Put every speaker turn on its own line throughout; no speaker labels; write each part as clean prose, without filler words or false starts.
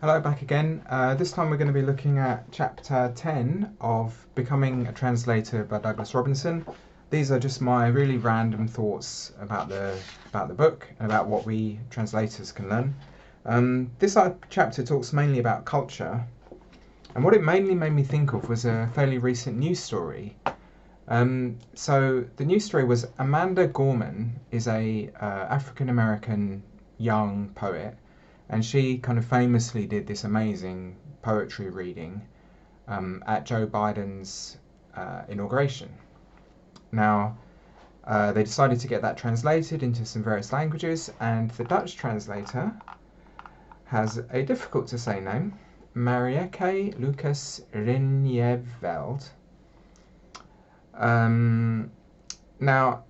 Hello, back again. This time we're going to be looking at chapter 10 of Becoming a Translator by Douglas Robinson. These are just my really random thoughts about the book and about what we translators can learn. This chapter talks mainly about culture, and what it mainly made me think of was a fairly recent news story. So the news story was Amanda Gorman is a African American young poet, and she kind of famously did this amazing poetry reading at Joe Biden's inauguration. Now, they decided to get that translated into some various languages, and the Dutch translator has a difficult to say name, Marieke Lucas Rinjeveld. Now,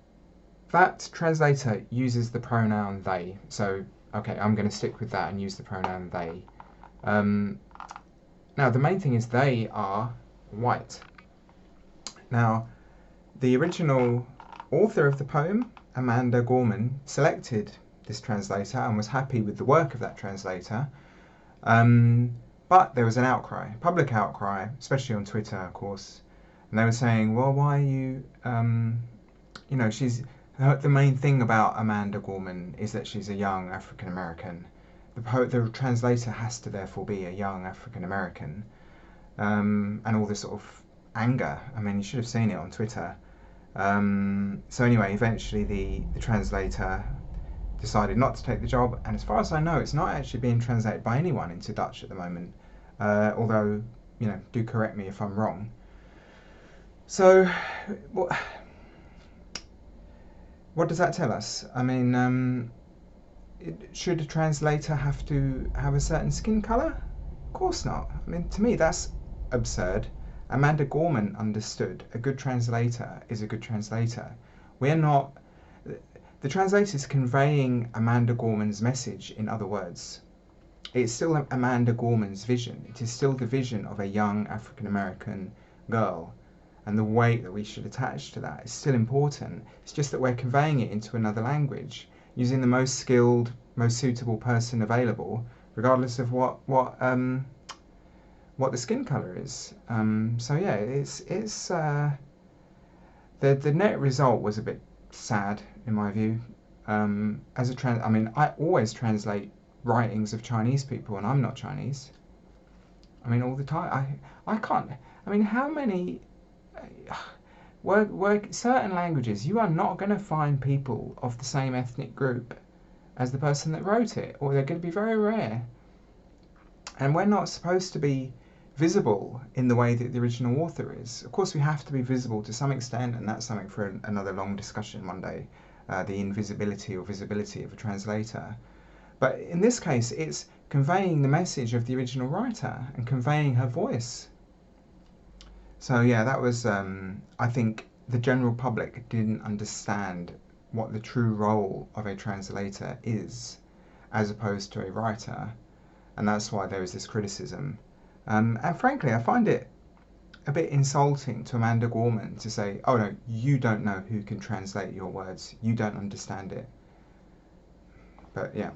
that translator uses the pronoun they, so okay, I'm going to stick with that and use the pronoun they. Now, the main thing is they are white. Now, the original author of the poem, Amanda Gorman, selected this translator and was happy with the work of that translator. But there was an outcry, public outcry, especially on Twitter, of course. And they were saying, well, why are you, the main thing about Amanda Gorman is that she's a young African American. The translator has to therefore be a young African American, and all this sort of anger. I mean, you should have seen it on Twitter. So anyway, eventually the translator decided not to take the job, and as far as I know, it's not actually being translated by anyone into Dutch at the moment. Although, do correct me if I'm wrong. So, what does that tell us? I mean, should a translator have to have a certain skin colour? Of course not. I mean, to me, that's absurd. Amanda Gorman understood a good translator is a good translator. We're not... The translator is conveying Amanda Gorman's message, in other words. It's still Amanda Gorman's vision. It is still the vision of a young African-American girl. And the weight that we should attach to that is still important. It's just that we're conveying it into another language, using the most skilled, most suitable person available, regardless of what the skin colour is. So yeah, it's the net result was a bit sad in my view. I always translate writings of Chinese people, and I'm not Chinese. I mean, all the time. I can't. I mean, how many? Certain languages, you are not going to find people of the same ethnic group as the person that wrote it, or they're going to be very rare. And we're not supposed to be visible in the way that the original author is. Of course, we have to be visible to some extent, and that's something for another long discussion one day, the invisibility or visibility of a translator. But in this case, it's conveying the message of the original writer and conveying her voice. So yeah, that was, I think the general public didn't understand what the true role of a translator is, as opposed to a writer, and that's why there is this criticism. And frankly, I find it a bit insulting to Amanda Gorman to say, oh no, you don't know who can translate your words, you don't understand it. But yeah,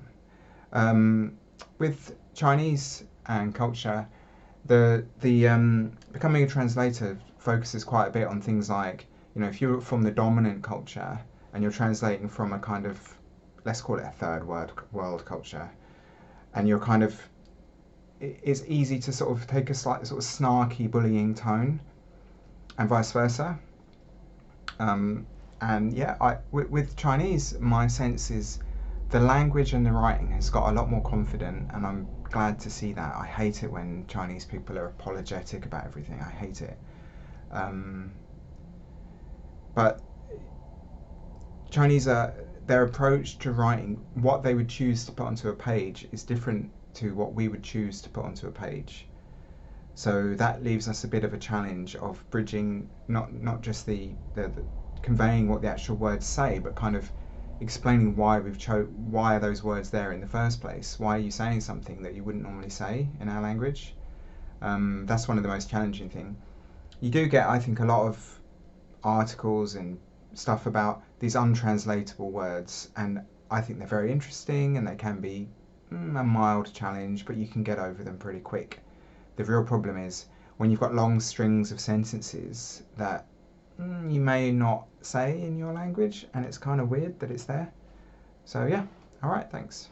with Chinese and culture, the Becoming a Translator focuses quite a bit on things like, if you're from the dominant culture and you're translating from a kind of, let's call it a third world culture, and you're kind of, it's easy to sort of take a slight sort of snarky bullying tone, and vice versa. And yeah, with Chinese, my sense is the language and the writing has got a lot more confident, and I'm glad to see that. I hate it when Chinese people are apologetic about everything. I hate it. But Chinese, their approach to writing, what they would choose to put onto a page is different to what we would choose to put onto a page. So that leaves us a bit of a challenge of bridging, not just the conveying what the actual words say, but kind of explaining why why are those words there in the first place? Why are you saying something that you wouldn't normally say in our language? That's one of the most challenging things. You do get, I think, a lot of articles and stuff about these untranslatable words, and I think they're very interesting and they can be a mild challenge, but you can get over them pretty quick. The real problem is when you've got long strings of sentences that you may not say in your language, and it's kind of weird that it's there. So yeah, all right, thanks.